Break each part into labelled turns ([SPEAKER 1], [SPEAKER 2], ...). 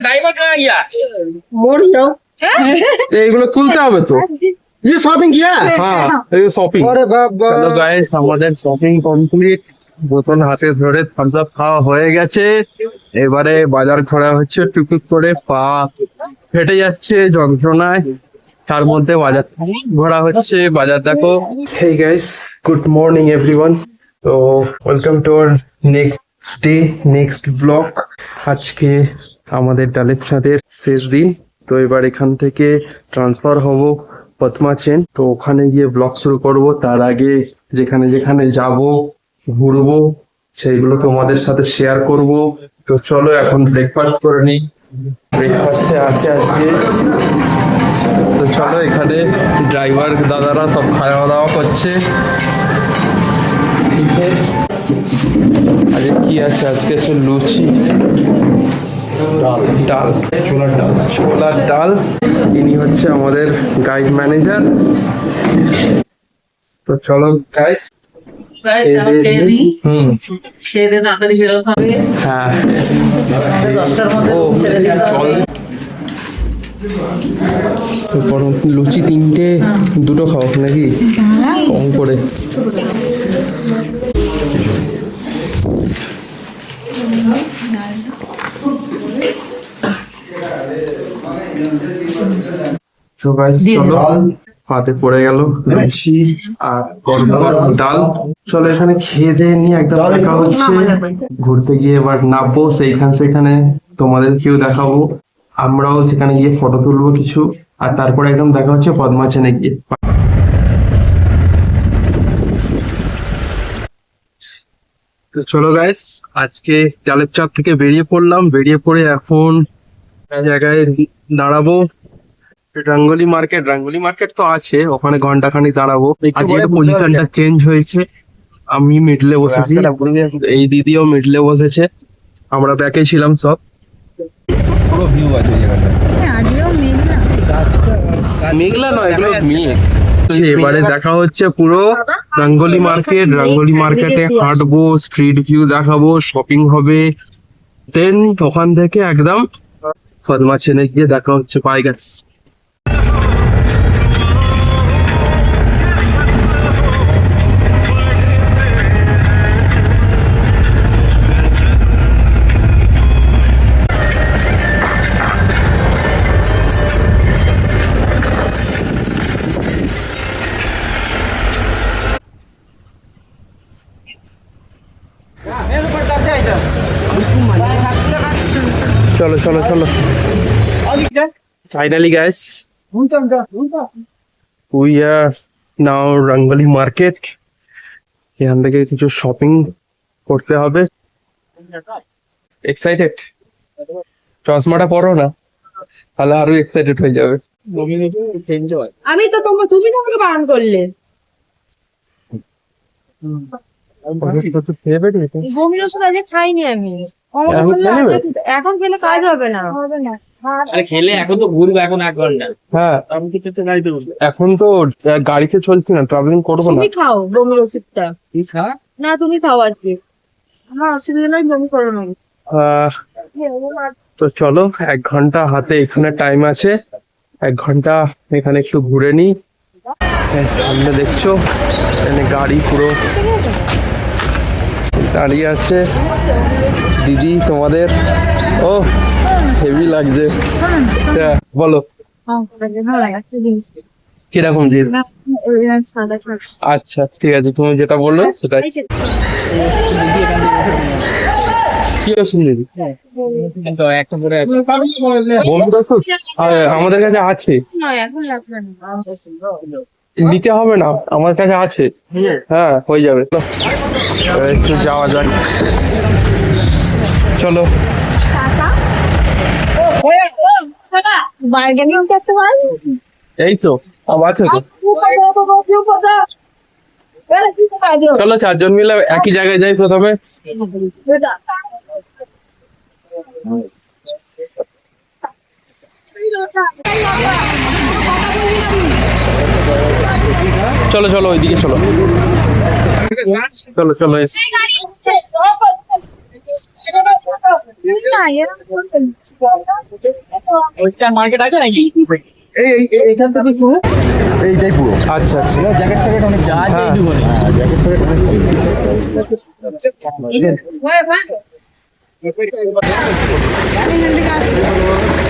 [SPEAKER 1] Driver कहाँ गया?
[SPEAKER 2] मोड़ जाओ।
[SPEAKER 3] এইগুলো তুলতে হবে তো।
[SPEAKER 2] ये शॉपिंग किया है?
[SPEAKER 3] হ্যাঁ এই শপিং।
[SPEAKER 2] अरे बाबा
[SPEAKER 3] হ্যালো গাইস, আমাদের শপিং কমপ্লিট। বোতল হাতে ধরে থামস আপ খাওয়া হয়ে গেছে। এবারে বাজার ঘোরা হচ্ছে, টুকটুক করে পা ফেটে যাচ্ছে যন্ত্রণায়। তার মধ্যে বাজার ঘোরা হচ্ছে, বাজার দেখো। Hey guys, good morning everyone. তো welcome to our next day, next blog. আজকে আমাদের ডালের ছাদের শেষ দিন। তো এবার এখান থেকে ট্রান্সফার হব পদ্মাচেন। তো ওখানে গিয়ে ব্লগ শুরু করব। তার আগে যেখানে যেখানে যাব, ঘুরবো, সেইগুলো তোমাদের সাথে শেয়ার করব। তো চলো এখন ব্রেকফাস্ট করে নিই। ব্রেকফাস্টে আছে আজকে, তো চলো এখানে ড্রাইভার দাদারা সব খাওয়া দাওয়া করছে। আজকে কি আছে? আজকে আছে লুচি, ডাল, ছোলার ডাল। ইনি হচ্ছে আমাদের গাইড ম্যানেজার। তো চলো গাইস, হ্যাঁ ও চল। গরম লুচি তিনটে, দুটো খাও নাকি কম করে? তো গাইস চলো, হাতে পড়ে গেল লুচি আর গরম গরম ডাল। চলো এখানে খেয়ে দিয়ে নিয়ে একদম দেখা হচ্ছে। ঘুরতে গিয়ে এবার নামবো সেখানে তোমাদেরকেও দেখাবো। আমরাও সেখানে গিয়ে ফটো তুলবো কিছু, আর তারপরে একদম দেখা হচ্ছে পদ্মাচেনে গিয়ে। তো চলো গাইস, আজকে ডালের চাপ থেকে বেরিয়ে পড়লাম। বেরিয়ে পড়ে এখন জায়গায় দাঁড়াবো, রাঙ্গুলি মার্কেট তো আছে, ওখানে ঘন্টাখানি দাঁড়াবো। আজকে পজিশনটা চেঞ্জ হয়েছে, আমি মিডলে বসেছি, এই দিদিও মিডলে বসেছে, আমরা ব্যাকে ছিলাম সব। পুরো ভিউ আছে জায়গাটা, মেঘলা নয়, এগুলো মেঘ। এবারে দেখা হচ্ছে পুরো রাঙ্গুলি মার্কেটে হাঁটবো, স্ট্রিট ভিউ দেখাবো, শপিং হবে, দেন ওখান থেকে একদম পদ্মাচেনে গিয়ে দেখা হচ্ছে। Bye guys. চলো চলো চলো, finally guys we are now Ranguli market. এখান থেকে কিছু শপিং করতে হবে। এক্সাইটেড? চশমাটা পরো না, তাহলে আরো এক্সাইটেড হয়ে যাবে।
[SPEAKER 4] আমি তো তুমি আমাকে বারণ করলে। বমির ওষুধ আজকে খাইনি আমি। এখন খেলে কাজ হবে না।
[SPEAKER 1] খেলে এখন তো ঘুরবো, এখন 1 ঘন্টা।
[SPEAKER 3] হ্যাঁ এখন তো গাড়িতে চলছি না, ট্রাভেলিং করবো না।
[SPEAKER 4] তুমি খাও বমির ওষুধটা।
[SPEAKER 1] কি খা?
[SPEAKER 4] না তুমি খাও আজকে, আমার অসুবিধা নয়, বমি করো না।
[SPEAKER 3] তো চলো, 1 ঘন্টা হাতে এখানে টাইম আছে, 1 ঘন্টা এখানে একটু ঘুরে নি। সামনে দেখছো এখানে গাড়ি পুরো দাঁড়িয়ে আছে। দিদি তোমাদের, ও হেভি লাগছে। বলো কিরকম জিনিস? আচ্ছা ঠিক আছে, তুমি যেটা বললো সেটাই। কি ওষুধ দিদি?
[SPEAKER 1] একটা করে
[SPEAKER 3] আমাদের কাছে আছে, নিতে হবে না, আমার কাছে আছে। হ্যাঁ হয়ে যাবে, একটু যাওয়া যাক। চলো এই তো আছে তো। চলো 4 জন মিলে একই জায়গায় যাই প্রথমে। চলো চলো ওইদিকে চলো, চলো চলো।
[SPEAKER 1] ওইটা মার্কেট আছে নাকি?
[SPEAKER 2] এইখান থেকে শুরু, এইটাই পুরো।
[SPEAKER 3] আচ্ছা আচ্ছা।
[SPEAKER 2] জ্যাকেট ট্যাকেট অনেক
[SPEAKER 1] যা আছে
[SPEAKER 3] হ্যাঁ।
[SPEAKER 1] এইটুকুনি।
[SPEAKER 2] জ্যাকেট ট্যাকেট অনেক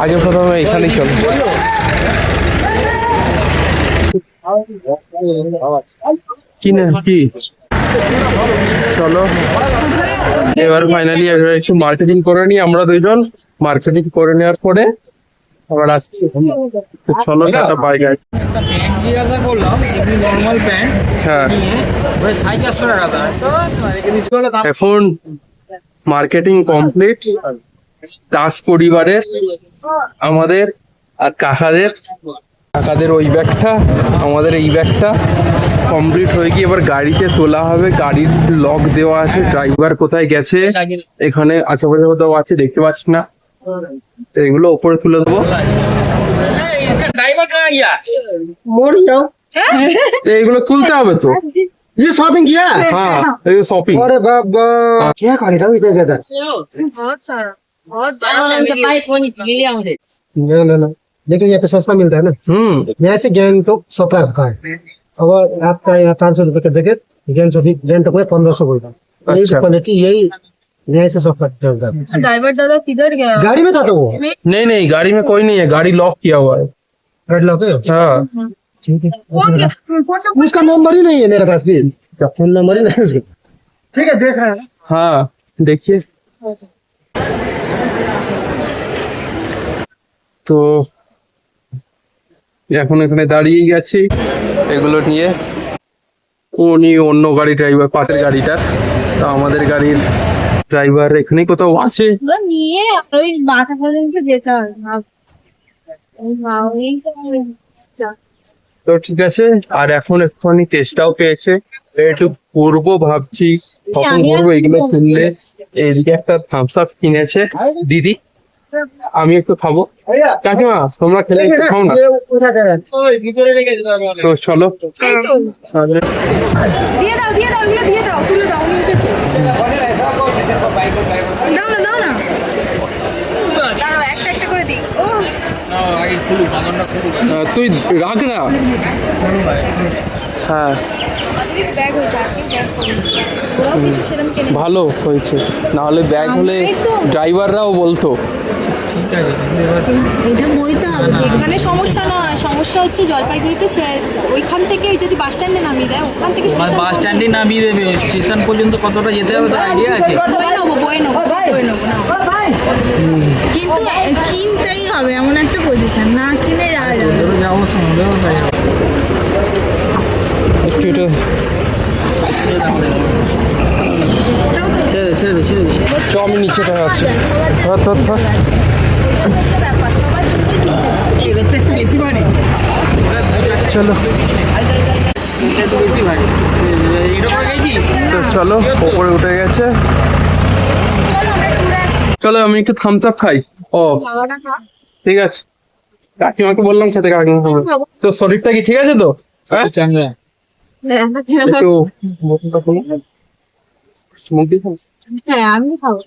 [SPEAKER 3] আগে প্রথমে এখানেই চল। কি না কি চলো এবার ফাইনালি একটু মার্কেটিং করে নিই আমরা দুইজন। মার্কেটিং করে নেওয়ার পরে আবার আসছি। তো চলো একটা বাইক আছে।
[SPEAKER 1] একটা প্যান্ট জিজ্ঞাসা করলাম, এমনি নর্মাল প্যান্ট
[SPEAKER 3] হ্যাঁ
[SPEAKER 1] নিয়ে ওই 450 টাকা দাম। তো এখানে ছিল দাম
[SPEAKER 3] এখন মার্কেটিং কমপ্লিট। দাস পরিবারের, আমাদের আর কাকাদের ওই ব্যাগটা, আমাদের এই ব্যাগটা কমপ্লিট হয়ে গিয়ে এবার গাড়িতে তোলা হবে। গাড়ির লক দেওয়া আছে, ড্রাইভার কোথায় গেছে এখানে আশেপাশে কোথাও আছে দেখতে পাচ্ছি না। তো এগুলো ওপরে তুলে দেবো।
[SPEAKER 1] इसका ड्राइवर कहाँ गया?
[SPEAKER 2] मोड़ जाओ।
[SPEAKER 3] তো এইগুলো তুলতে হবে তো।
[SPEAKER 2] ये शॉपिंग किया?
[SPEAKER 3] হ্যাঁ এই শপিং।
[SPEAKER 2] अरे बाबा, क्या खरीदा इतना ज्यादा?
[SPEAKER 4] बहुत सारा, बहुत बड़ा family है।
[SPEAKER 2] ना, लेकिन यहाँ पे सस्ता मिलता है ना। यहाँ से गैंगटोक सप्लाई होता है। अगर आपका यहाँ 500 रुपए का जैकेट गैंगटोक में 1500 होगा। यही
[SPEAKER 3] अच्छा।
[SPEAKER 2] क्वालिटी यही यहाँ से सस्ता चलता है।
[SPEAKER 4] ड्राइवर दादा किधर गया?
[SPEAKER 2] गाड़ी में था तो वो
[SPEAKER 3] नहीं नहीं गाड़ी में कोई नहीं है, गाड़ी लॉक किया हुआ है।
[SPEAKER 2] रेड लॉक है।
[SPEAKER 3] हाँ
[SPEAKER 2] ठीक है,
[SPEAKER 4] कौन गया? कौन सा?
[SPEAKER 2] उसका नंबर ही नहीं है मेरे पास भी, फोन नंबर ही नहीं है उसका। ठीक है, देखा है।
[SPEAKER 3] हाँ देखिए। তো এখন এখানে দাঁড়িয়ে গেছি এগুলো নিয়ে। উনি অন্য গাড়ি ড্রাইভার, পাশের গাড়িটার। তো আমাদের গাড়ির ড্রাইভার এখানেই কোথাও আছে।
[SPEAKER 4] ওগুলো নিয়ে ওই মাথা পর্যন্ত যেতে হয়। ওই যা।
[SPEAKER 3] তো ঠিক আছে, আর এখন একটুখানি তেষ্টাও পেয়েছে, একটু ঘুরবো ভাবছি। কখন ঘুরবো এগুলো শুনলে। এইদিকে একটা থামস আপ কিনেছে দিদি, আমি একটু খাবো। কাকিমা তোমরা খেলে একটু খাও না।
[SPEAKER 2] ये उठा दे।
[SPEAKER 1] ওই ভিতরে রেখে দিতে হবে অনেক।
[SPEAKER 3] তো চলো।
[SPEAKER 4] এই তো। দিয়ে দাও এগুলো দিয়ে দাও, তুলে দাও, উনি উঠেছে। দাও না দাঁড়াও, একটা করে দিই। ও
[SPEAKER 1] না, আগে খুলুক, বাগানটা খুলুক।
[SPEAKER 3] তুই রাখ না। হ্যাঁ
[SPEAKER 4] আমাদের ব্যাগ হয়েছে, আর কেউ ব্যাগ করেনি। ওরাও কিছু সেরকম কেনে।
[SPEAKER 3] ভালো হয়েছে, না হলে ব্যাগ হলে ড্রাইভাররাও বলতো।
[SPEAKER 1] ঠিক আছে,
[SPEAKER 4] এটা বইতে হবে। এখানে সমস্যা নয়, সমস্যা হচ্ছে জলপাইগুড়িতে ওইখান থেকে যদি বাস স্ট্যান্ডে নামিয়ে দেয়, ওখান থেকে স্টেশন
[SPEAKER 1] বাস স্ট্যান্ডে নামিয়ে দেবে। স্টেশন পর্যন্ত কতটা যেতে হবে তার আইডিয়া আছে?
[SPEAKER 4] বয়ে নেবো না। কিন্তু কিনতেই হবে, এমন একটা পজিশন, না কিনে যাওয়া যাবে না।
[SPEAKER 1] ধরো যাবো, সন্দেহ তাই হবে।
[SPEAKER 3] একটু এটা
[SPEAKER 1] ছেড়ে দে।
[SPEAKER 3] চ, আমি নিচেটা আছে। ধর ধর ধর।
[SPEAKER 4] হচ্ছে ব্যাপার, সবার জন্যই কিনতে হবে।
[SPEAKER 1] এটা একটু বেশি ভারী।
[SPEAKER 3] চলো
[SPEAKER 1] এটা একটু বেশি ভারী। এটা করে গেছিস?
[SPEAKER 3] তো চলো, ওপরে উঠে গেছে।
[SPEAKER 4] চলো আমরা ঘুরে আসি।
[SPEAKER 3] চলো আমি একটু থামস আপ খাই। ও
[SPEAKER 4] খাওয়াটা খা।
[SPEAKER 3] ঠিক আছে, কাকিমাকে বললাম খেতে, কাকিমা খাবে। তো শরীরটা কি ঠিক আছে তো? হ্যাঁ
[SPEAKER 1] চাঙ্গা।
[SPEAKER 3] একটু বোতলটা খুলো। স্মোকি খাও।
[SPEAKER 4] হ্যাঁ আমি খাবো।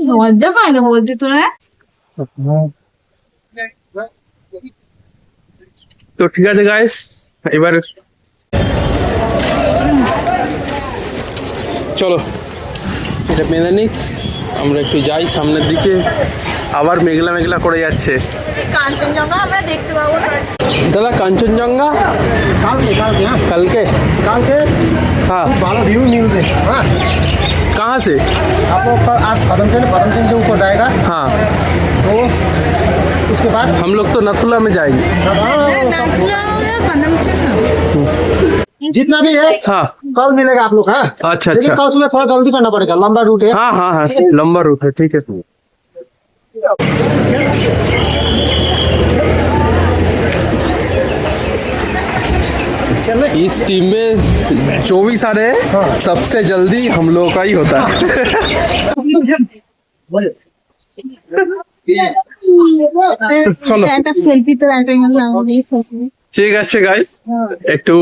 [SPEAKER 4] লজ্জা পায় না বলতে তো। হ্যাঁ
[SPEAKER 3] তো ঠিক আছে গাইস, এবার চলো এটা বেঁধে নিক, আমরা একটু যাই সামনের দিকে। আবার মেঘলা করে যাচ্ছে।
[SPEAKER 4] কাঞ্চনজঙ্ঘা আমরা দেখতে পাবো না।
[SPEAKER 3] দাদা কাঞ্চনজঙ্ঘা
[SPEAKER 2] काल के हाँ,
[SPEAKER 3] কালকে?
[SPEAKER 2] काल के
[SPEAKER 3] हाँ
[SPEAKER 2] 12 व्यू मिलते हैं। हाँ,
[SPEAKER 3] कहाँ से?
[SPEAKER 2] आप लोग का आज पदम सिंह जो ऊपर जाएगा
[SPEAKER 3] हाँ
[SPEAKER 2] तो उसके बाद
[SPEAKER 3] हम लोग तो नथुला में जाएंगे।
[SPEAKER 2] जितना भी है
[SPEAKER 3] हाँ
[SPEAKER 2] कल मिलेगा आप लोग। हाँ
[SPEAKER 3] अच्छा
[SPEAKER 2] लेकिन
[SPEAKER 3] अच्छा।
[SPEAKER 2] कल सुबह थोड़ा जल्दी करना पड़ेगा, लंबा रूट है।
[SPEAKER 3] हाँ हाँ हाँ लंबा रूट है, ठीक है। इस टीम में जो भी सारे सबसे जल्दी हम लोगों का ही होता है। চলো
[SPEAKER 4] একটা সেলফি তো একটা নিলাম এই সেলফি।
[SPEAKER 3] ঠিক আছে গাইস, একটু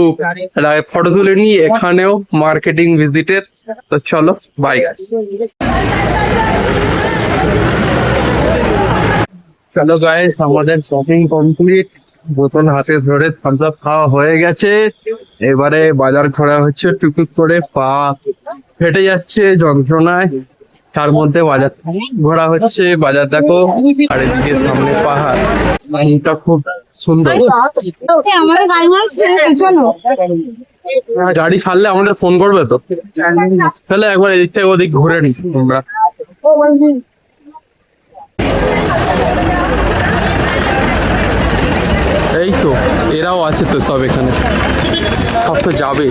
[SPEAKER 3] ফটো তুলে নিই এখানেও মার্কেটিং ভিজিটের। তো চলো বাই গাইস। চলো গাইস, আমাদের শপিং কমপ্লিট। বোতল হাতে ধরে থামস আপ খাওয়া হয়ে গেছে। এবারে বাজার ঘোরা হচ্ছে, টুকটুক করে পা ফেটে যাচ্ছে যন্ত্রণায়। তার মধ্যে বাজার ঘোরা হচ্ছে। বাজার দেখো, আর এদিকে সামনে পাহাড়। এটা খুব সুন্দর।
[SPEAKER 4] আমাদের গাড়ি ঘোড়া ছেড়ে চলো।
[SPEAKER 3] গাড়ি ছাড়লে আমাদের ফোন করবে তো। তাহলে একবার এদিক থেকে ওদিক ঘুরে নি তোমরা। এই তো এরাও আছে তো সব এখানে, সব তো যাবে।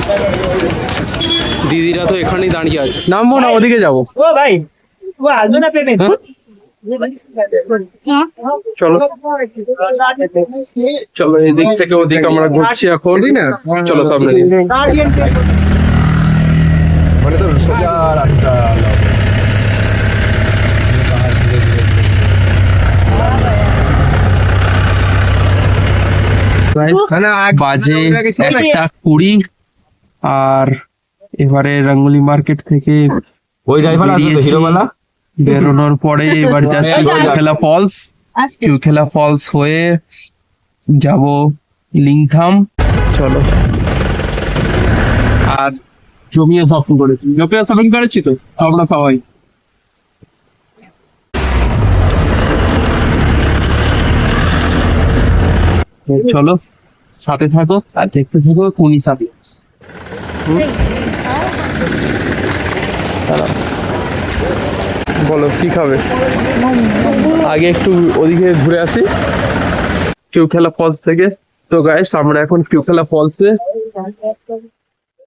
[SPEAKER 3] দিদিরা তো এখানেই দাঁড়িয়ে আছে। নামবো না, ওদিকে যাবো।
[SPEAKER 1] ও ভাই, ও আসবে না পেমেন্ট।
[SPEAKER 3] চলো চলো, এদিক থেকে ওদিক আমরা ঘুরছি এখন। চলো সামনে দিকে। মানে তো সোজা রাস্তা। বাজে 1:20 আর এবারে রঙ্গলি মার্কেট থেকে
[SPEAKER 5] ওই ড্রাইভার আসবে তো, হিরোওয়ালা।
[SPEAKER 3] বেরোনোর পরে এবার যাচ্ছি কিউখেলা ফলস। কিউখেলা ফলস হয়ে যাব লিংথাম। চলো। আর জমিয়ে শপিং করেছি, জমিয়ে শপিং করেছি তো আমরা সবাই। চলো সাথে থাকো আর দেখতে থাকো কোনি সার্ভিস। বলো কি খাবে? আগে একটু ওদিকে ঘুরে আসি কিউখেলা ফলস থেকে। তো গাইস, আমরা এখন কিউখেলা ফলসে